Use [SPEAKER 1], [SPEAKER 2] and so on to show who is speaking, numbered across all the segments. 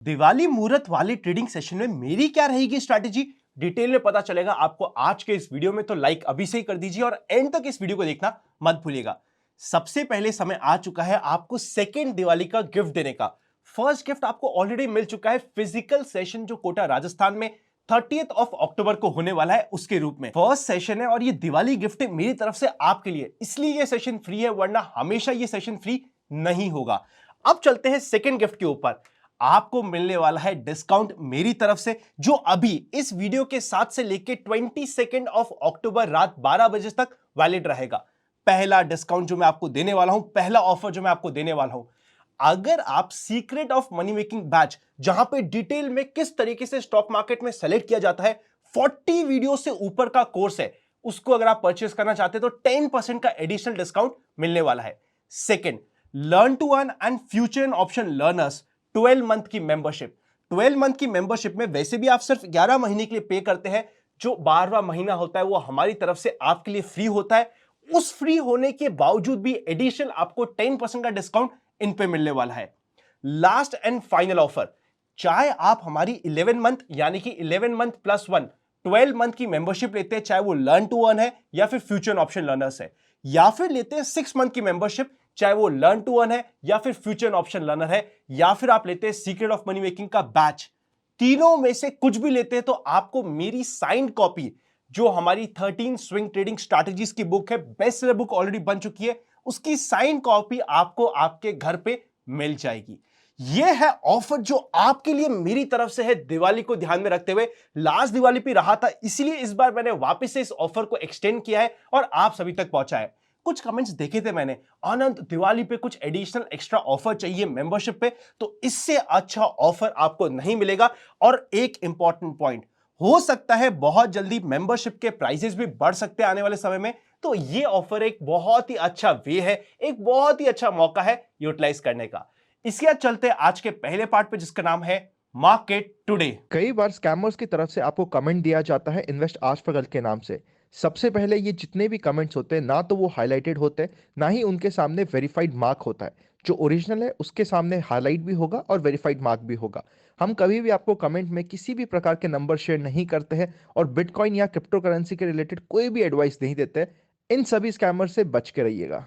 [SPEAKER 1] दिवाली मुहूर्त वाले trading session में मेरी क्या रहेगी स्ट्रैटेजी, डिटेल में पता चलेगा आपको आज के इस वीडियो में। तो लाइक अभी से ही कर दीजिए और एंड तक इस वीडियो को देखना मत भूलिएगा। सबसे पहले समय आ चुका है आपको सेकेंड दिवाली का गिफ्ट देने का। फर्स्ट गिफ्ट आपको ऑलरेडी मिल चुका है, फिजिकल सेशन जो कोटा राजस्थान में 30th ऑफ अक्टूबर को होने वाला है उसके रूप में फर्स्ट सेशन है। और ये दिवाली गिफ्ट है मेरी तरफ से आपके लिए, इसलिए ये सेशन फ्री है, वरना हमेशा ये सेशन फ्री नहीं होगा। अब चलते हैं सेकेंड गिफ्ट के ऊपर। आपको मिलने वाला है डिस्काउंट मेरी तरफ से, जो अभी इस वीडियो के साथ से लेके 22 ऑफ अक्टूबर रात 12 बजे तक वैलिड रहेगा। पहला डिस्काउंट जो मैं आपको देने वाला हूं, पहला ऑफर जो मैं आपको देने वाला हूं, अगर आप secret of money making batch, जहां पे डिटेल में किस तरीके से स्टॉक मार्केट में सेलेक्ट किया जाता है, 40 वीडियो से ऊपर का कोर्स है, उसको अगर आप परचेस करना चाहते हैं तो 10% का एडिशनल डिस्काउंट मिलने वाला है। Second, learn to earn and future and option learners 12 month की मेंबरशिप। 12 मंथ की मेंबरशिप में वैसे भी आप सिर्फ 11 महीने के लिए पे करते हैं, जो 12वां महीना होता है वो हमारी तरफ से आपके लिए फ्री होता है। उस फ्री होने के बावजूद भी एडिशनल आपको 10% का डिस्काउंट इन पे मिलने वाला है। लास्ट एंड फाइनल ऑफर, चाहे आप हमारी 11 मंथ यानी कि 11 मंथ प्लस 1 12 मंथ की मेंबरशिप लेते हैं, चाहे वो लर्न टू अर्न है या फिर फ्यूचर ऑप्शन लर्नर्स है, या फिर लेते हैं 6 मंथ की मेंबरशिप, चाहे वो लर्न टू अर्न है या फिर फ्यूचर ऑप्शन लर्नर है, या फिर आप लेते हैं सीक्रेट ऑफ मनी मेकिंग का बैच, तीनों में से कुछ भी लेते हैं तो आपको मेरी साइंड कॉपी, जो हमारी 13 स्विंग ट्रेडिंग स्ट्रैटेजीज की बुक है, बेस्ट सेलर बुक ऑलरेडी बन चुकी है, उसकी साइंड कॉपी आपको आपके घर पे मिल जाएगी। यह है ऑफर जो आपके लिए मेरी तरफ से है, दिवाली को ध्यान में रखते हुए। लास्ट दिवाली पे रहा था, इसीलिए इस बार मैंने वापस से इस ऑफर को एक्सटेंड किया है और आप सभी तक पहुंचा है। कुछ कमेंट्स देखे थे मैंने, आनंद दिवाली पे कुछ एडिशनल एक्स्ट्रा ऑफर चाहिए मेंबरशिप पे, तो इससे अच्छा ऑफर आपको नहीं मिलेगा। और एक इंपॉर्टेंट पॉइंट, हो सकता है बहुत जल्दी मेंबरशिप के प्राइसेस भी बढ़ सकते हैं आने वाले समय में, तो ये ऑफर एक बहुत ही अच्छा वे है, एक बहुत ही अच्छा मौका है यूटिलाइज करने का। इसके बाद चलते हैं आज के पहले पार्ट पे, जिसका नाम है मार्केट टुडे।
[SPEAKER 2] कई बार स्कैमर्स की तरफ से आपको कमेंट दिया जाता है इन्वेस्ट आज पर कल के नाम से। सबसे पहले ये जितने भी कमेंट्स होते हैं ना तो वो हाईलाइटेड होते हैं, ना ही उनके सामने वेरीफाइड मार्क होता है। जो ओरिजिनल है उसके सामने हाईलाइट भी होगा और वेरीफाइड मार्क भी होगा। हम कभी भी आपको कमेंट में किसी भी प्रकार के नंबर शेयर नहीं करते हैं और बिटकॉइन या क्रिप्टो करेंसी के रिलेटेड कोई भी एडवाइस नहीं देते। इन सभी स्कैमर से बच के रहिएगा।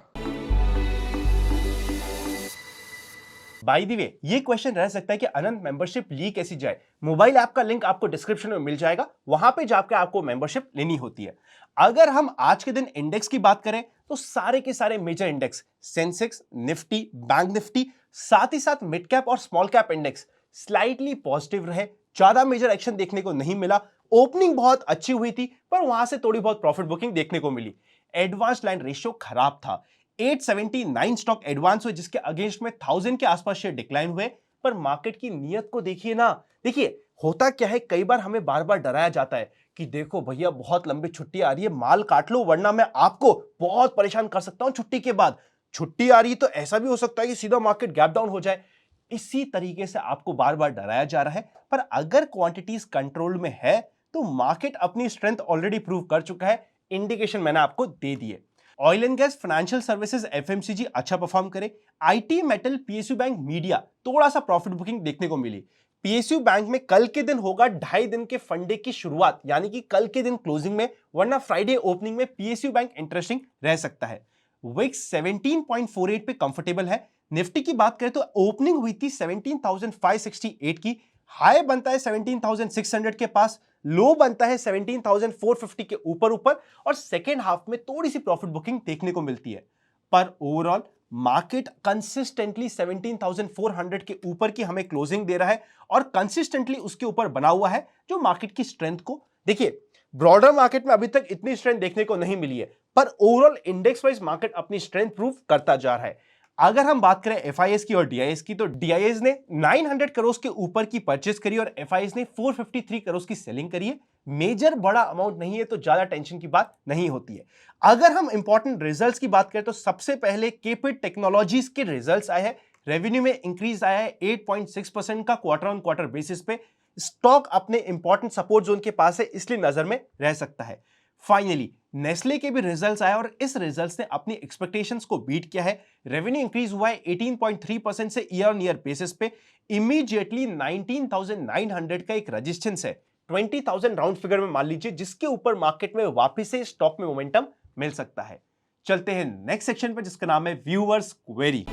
[SPEAKER 1] बाय द वे, ये क्वेश्चन रह सकता है कि अनंत मेंबरशिप ली कैसी जाए। मोबाइल ऐप का लिंक आपको डिस्क्रिप्शन में मिल जाएगा, वहां पे जाकर आपको मेंबरशिप लेनी होती है। अगर हम आज के दिन इंडेक्स की बात करें तो सारे के सारे major index, Sensex, Nifty, bank Nifty, साथ ही साथ मिड कैप और small cap index slightly positive रहे। ज्यादा मेजर एक्शन देखने को नहीं मिला। ओपनिंग बहुत अच्छी हुई थी, पर वहां से थोड़ी बहुत प्रॉफिट बुकिंग देखने को मिली। एडवांस लाइन रेशियो खराब था, 879 स्टॉक एडवांस हुए, जिसके अगेंस्ट में 1000 के आसपास शेयर डिक्लाइन हुए। पर मार्केट की नीयत को देखिए ना। देखिए होता क्या है, कई बार हमें बार बार डराया जाता है कि देखो भैया बहुत लंबी छुट्टी आ रही है, माल काट लो वरना मैं आपको बहुत परेशान कर सकता हूं छुट्टी के बाद। छुट्टी आ रही है तो ऐसा भी हो सकता है कि सीधा मार्केट गैप डाउन हो जाए। इसी तरीके से आपको बार बार डराया जा रहा है, पर अगर क्वांटिटीज कंट्रोल में है तो मार्केट अपनी स्ट्रेंथ ऑलरेडी प्रूव कर चुका है। इंडिकेशन मैंने आपको दे दिए। Oil and gas, financial services, FMCG अच्छा परफॉर्म करे। IT, metal, PSU bank, media थोड़ा सा प्रॉफिट बुकिंग देखने को मिली। पीएसयू बैंक में कल के दिन होगा 2.5 दिन के फंडे की शुरुआत, यानी कि कल के दिन क्लोजिंग में, वरना फ्राइडे ओपनिंग में पीएसयू बैंक इंटरेस्टिंग रह सकता है। विक्स 17.48 पे कंफर्टेबल है। निफ्टी की बात करें तो ओपनिंग हुई थी 17,568 की, हाई बनता है 17,600 के पास, लो बनता है 17,450 के ऊपर ऊपर, और सेकेंड हाफ में थोड़ी सी प्रॉफिट बुकिंग देखने को मिलती है। पर ओवरऑल मार्केट कंसिस्टेंटली 17,400 के ऊपर की हमें क्लोजिंग दे रहा है और कंसिस्टेंटली उसके ऊपर बना हुआ है, जो मार्केट की स्ट्रेंथ को, देखिए ब्रॉडर मार्केट में अभी तक इतनी स्ट्रेंथ देखने को नहीं मिली है, पर ओवरऑल इंडेक्स वाइज मार्केट अपनी स्ट्रेंथ प्रूव करता जा रहा है। अगर हम बात करें एफआईएस की और डीआईएस की, तो डीआईएस ने 900 करोड़ के ऊपर की परचेस करी और एफआईएस ने 453 करोड़ की सेलिंग करी है। मेजर बड़ा अमाउंट नहीं है तो ज्यादा टेंशन की बात नहीं होती है। अगर हम इंपॉर्टेंट रिजल्ट्स की बात करें तो सबसे पहले केपिट टेक्नोलॉजीज के रिजल्ट्स आए हैं। रेवेन्यू में इंक्रीज आया है 8.6% का क्वार्टर ऑन क्वार्टर बेसिस पे। स्टॉक अपने इंपॉर्टेंट सपोर्ट जोन के पास है, इसलिए नजर में रह सकता है। फाइनली नेस्ले के भी रिजल्ट्स आए और इस रिजल्ट्स ने अपनी एक्सपेक्टेशंस को बीट किया है। रेवेन्यू इंक्रीज हुआ है 18.3% से ईयर ऑन ईयर बेसिस पे। इमीडिएटली 19,900 का एक रेजिस्टेंस है, 20,000 राउंड फिगर में मान लीजिए, जिसके ऊपर मार्केट में वापस से स्टॉक में मोमेंटम मिल सकता है। चलते हैं नेक्स्ट सेक्शन पे जिसका नाम है व्यूअर्स क्वेरी।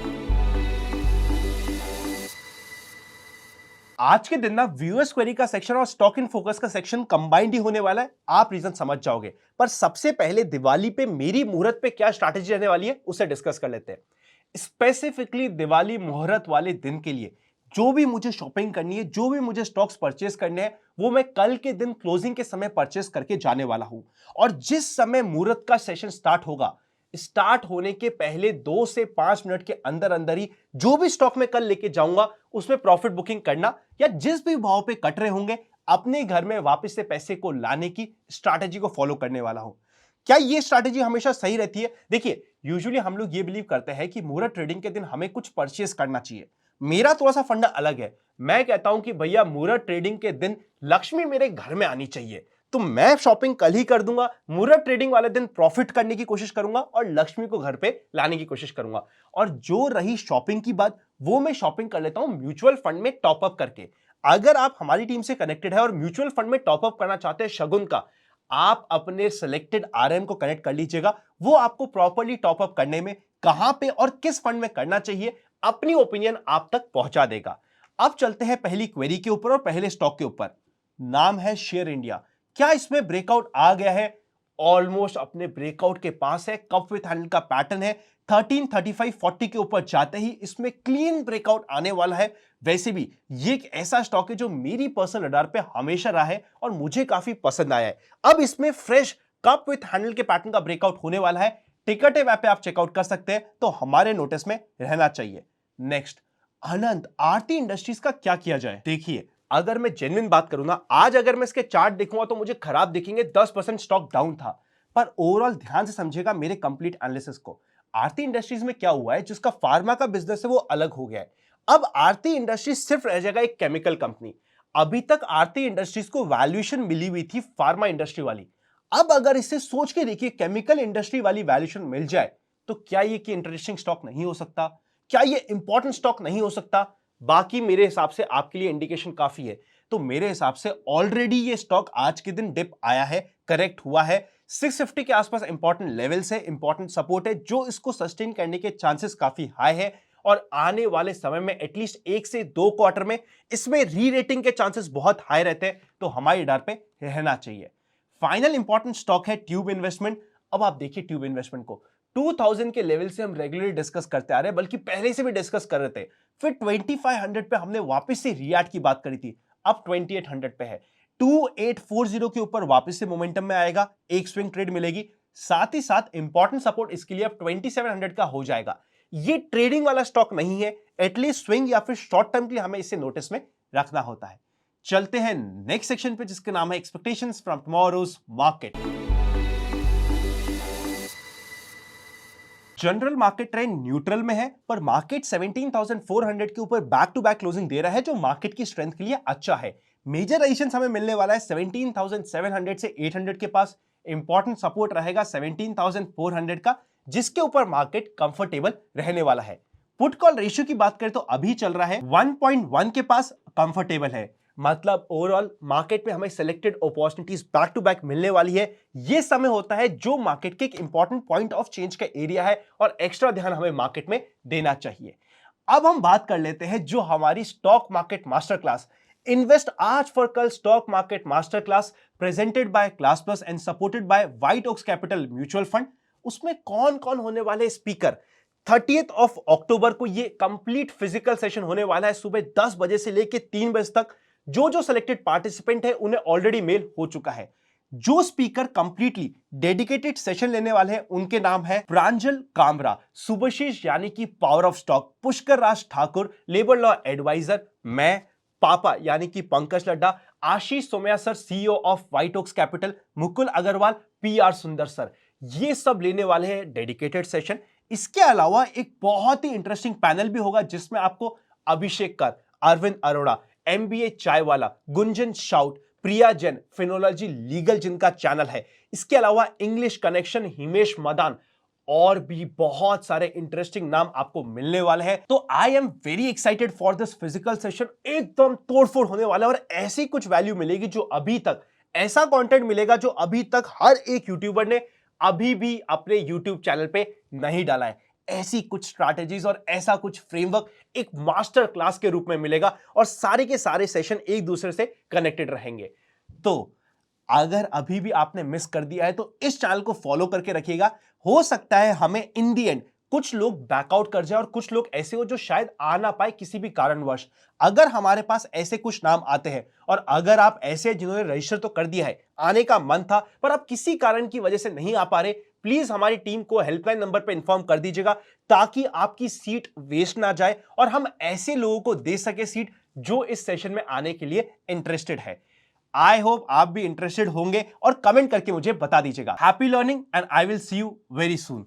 [SPEAKER 1] आज के दिन ना व्यूअर्स क्वेरी का सेक्शन और स्टॉक इन फोकस का सेक्शन कंबाइंड ही होने वाला है, आप रीजन समझ जाओगे। पर सबसे पहले दिवाली पे मेरी मुहूर्त पे क्या स्ट्रैटेजी रहने वाली है उसे डिस्कस कर लेते हैं। स्पेसिफिकली दिवाली मुहूर्त वाले दिन के लिए जो भी मुझे शॉपिंग करनी है, जो भी मुझे स्टॉक्स परचेस करने हैं, वो मैं कल के दिन क्लोजिंग के समय परचेस करके जाने वाला हूं। और जिस समय मुहूर्त का सेशन स्टार्ट होगा, स्टार्ट होने के पहले 2 से 5 मिनट के अंदर अंदर ही जो भी स्टॉक में कल लेके जाऊंगा उसमें प्रॉफिट बुकिंग करना, या जिस भी भाव पे कट रहे होंगे अपने घर में वापस से पैसे को लाने की स्ट्रैटेजी को फॉलो करने वाला हूं। क्या ये स्ट्रैटेजी हमेशा सही रहती है? देखिए, यूजुअली हम लोग ये बिलीव करते हैं कि मुहूर्त ट्रेडिंग के दिन हमें कुछ परचेस करना चाहिए। मेरा थोड़ा सा फंडा अलग है। मैं कहता हूं कि भैया मुहूर्त ट्रेडिंग के दिन लक्ष्मी मेरे घर में आनी चाहिए, तो मैं शॉपिंग कल ही कर दूंगा। मुहूर्त ट्रेडिंग वाले दिन प्रॉफिट करने की कोशिश करूंगा और लक्ष्मी को घर पे लाने की कोशिश करूंगा। और जो रही शॉपिंग की बात, वो मैं शॉपिंग कर लेता हूं म्यूचुअल फंड में टॉप अप करके। अगर आप हमारी टीम से कनेक्टेड है और म्यूचुअल फंड में टॉप अप करना चाहते हैं शगुन का, आप अपने सिलेक्टेड आरएम को कनेक्ट कर लीजिएगा। वो आपको प्रॉपर्ली टॉप अप करने में कहां पे और किस फंड में करना चाहिए अपनी ओपिनियन आप तक पहुंचा देगा। अब चलते हैं पहली क्वेरी के ऊपर और पहले स्टॉक के ऊपर। नाम है शेयर इंडिया। क्या इसमें ब्रेकआउट आ गया है? ऑलमोस्ट अपने ब्रेकआउट के पास है। कप विथ हैंडल का पैटर्न है। 133540 के ऊपर जाते ही इसमें क्लीन ब्रेकआउट आने वाला है। वैसे भी ये एक ऐसा स्टॉक है जो मेरी पर्सनल रडार पे हमेशा रहा है और मुझे काफी पसंद आया है। अब इसमें फ्रेश कप विथ हैंडल के पैटर्न का ब्रेकआउट होने वाला है। टिकटेव ऐप पे आप चेकआउट कर सकते हैं, तो हमारे नोटिस में रहना चाहिए। नेक्स्ट, अनंत आरती इंडस्ट्रीज का क्या किया जाए? देखिए, अगर मैं जेन्युइन बात करूं ना, आज अगर मैं इसके चार्ट देखूंगा तो मुझे खराब दिखेंगे। 10% स्टॉक डाउन था, पर ओवरऑल ध्यान से समझेगा मेरे कंप्लीट एनालिसिस को। आरती इंडस्ट्रीज में क्या हुआ है, जिसका फार्मा का बिजनेस है वो अलग हो गया है। अब आरती इंडस्ट्रीज सिर्फ रह जाएगा एक केमिकल कंपनी। अभी तक आरती इंडस्ट्रीज को वैल्यूएशन मिली हुई थी फार्मा इंडस्ट्री वाली। अब अगर इसे सोच के देखिए केमिकल इंडस्ट्री वाली वैल्यूएशन मिल जाए, तो क्या ये कि इंटरेस्टिंग स्टॉक नहीं हो सकता? क्या ये इंपॉर्टेंट स्टॉक नहीं हो सकता? बाकी मेरे हिसाब से आपके लिए इंडिकेशन काफी है। तो मेरे हिसाब से ऑलरेडी ये स्टॉक आज के दिन डिप आया है, करेक्ट हुआ है। 650 के आसपास इंपॉर्टेंट लेवल्स है, इंपॉर्टेंट सपोर्ट है, जो इसको सस्टेन करने के चांसेस काफी हाई है। और आने वाले समय में एटलीस्ट 1 से 2 क्वार्टर में इसमें री रेटिंग के चांसेस बहुत हाई रहते हैं, तो हमारी डर पे रहना चाहिए। फाइनल इंपॉर्टेंट स्टॉक है ट्यूब इन्वेस्टमेंट। अब आप देखिए ट्यूब इन्वेस्टमेंट को 2000 के लेवल से हम रेगुलरली डिस्कस करते आ रहे हैं, बल्कि पहले से भी डिस्कस कर रहे थे। फिर 2500 पे हमने वापस से रिएक्ट की बात करी थी, अब 2800 पे है। 2840 के ऊपर वापस से मोमेंटम में आएगा, एक स्विंग ट्रेड मिलेगी। साथ ही साथ इंपॉर्टेंट सपोर्ट इसके लिए अब 2700 का हो जाएगा। ये ट्रेडिंग वाला स्टॉक नहीं है, एटलीस्ट स्विंग या फिर शॉर्ट टर्म के लिए हमें इसे नोटिस में रखना होता है। चलते हैं नेक्स्ट सेक्शन पे जिसका नाम है expectations from tomorrow's market. General market trend neutral में है, पर मार्केट 17,400 के ऊपर बैक टू बैक क्लोजिंग दे रहा है, जो मार्केट की स्ट्रेंथ के लिए अच्छा है। मेजर रेजिस्टेंस हमें मिलने वाला है 17,700 से 800 के पास। इंपॉर्टेंट सपोर्ट रहेगा 17,400 का, जिसके ऊपर मार्केट कंफर्टेबल रहने वाला है। पुट कॉल रेशियो की बात करें तो अभी चल रहा है 1.1 के पास, कंफर्टेबल है। मतलब ओवरऑल मार्केट में हमें selected opportunities back to back मिलने वाली है। यह समय होता है जो मार्केट के एक इंपॉर्टेंट पॉइंट ऑफ चेंज का एरिया है और एक्स्ट्रा ध्यान हमें मार्केट में देना चाहिए। अब हम बात कर लेते हैं जो हमारी stock market master class, invest आज फॉर कल stock market master class, presented by Class Plus and supported by White Oaks Capital mutual fund. उसमें कौन कौन होने वाले स्पीकर? 30th ऑफ अक्टूबर को ये कंप्लीट फिजिकल सेशन होने वाला है, सुबह 10 बजे से लेकर 3 बजे तक। जो सिलेक्टेड पार्टिसिपेंट है उन्हें ऑलरेडी मेल हो चुका है। जो स्पीकर कंप्लीटली डेडिकेटेड सेशन लेने वाले हैं उनके नाम है प्रांजल कामरा, सुभाशीष यानी कि power of stock, Pushkar Raj Thakur labour law adviser, मैं पापा यानी कि Pankaj Ladda, Ashish Somaiya sir CEO of White Oaks Capital, Mukul Agrawal, PR Sundar sir, ये सब लेने वाले हैं डेडिकेटेड सेशन। इसके अलावा एक बहुत ही इंटरेस्टिंग पैनल भी होगा जिसमें आपको अभिषेक कर, अरविंद अरोड़ा, MBA चाय वाला, गुंजन शाउट, प्रिया जैन फिनोलॉजी लीगल जिनका चैनल है, इसके अलावा इंग्लिश कनेक्शन हिमेश मदान, और भी बहुत सारे इंटरेस्टिंग नाम आपको मिलने वाले हैं। तो I am very excited for this physical session. एकदम तोड़फोड़ होने वाला है और ऐसी कुछ वैल्यू मिलेगी जो अभी तक, ऐसा कंटेंट मिलेगा जो अभी तक हर एक यूट्यूबर ने अभी भी अपने यूट्यूब चैनल पे नहीं डाला है। ऐसी कुछ स्ट्रैटेजीज और ऐसा कुछ फ्रेमवर्क एक मास्टर क्लास के रूप में मिलेगा और सारे के सारे सेशन एक दूसरे से कनेक्टेड रहेंगे। तो अगर अभी भी आपने मिस कर दिया है तो इस चैनल को फॉलो करके रखिएगा। हो सकता है हमें इन दी एंड कुछ लोग बैकआउट कर जाए और कुछ लोग ऐसे हो जो शायद आ ना पाए किसी भी कारणवश। अगर हमारे पास ऐसे कुछ नाम आते हैं और अगर आप ऐसे जिन्होंने रजिस्टर तो कर दिया है, आने का मन था पर आप किसी कारण की वजह से नहीं आ पा रहे, प्लीज हमारी टीम को हेल्पलाइन नंबर पर इन्फॉर्म कर दीजिएगा ताकि आपकी सीट वेस्ट ना जाए और हम ऐसे लोगों को दे सके सीट जो इस सेशन में आने के लिए इंटरेस्टेड है। आई होप आप भी इंटरेस्टेड होंगे और कमेंट करके मुझे बता दीजिएगा। Happy learning and I will see you very soon.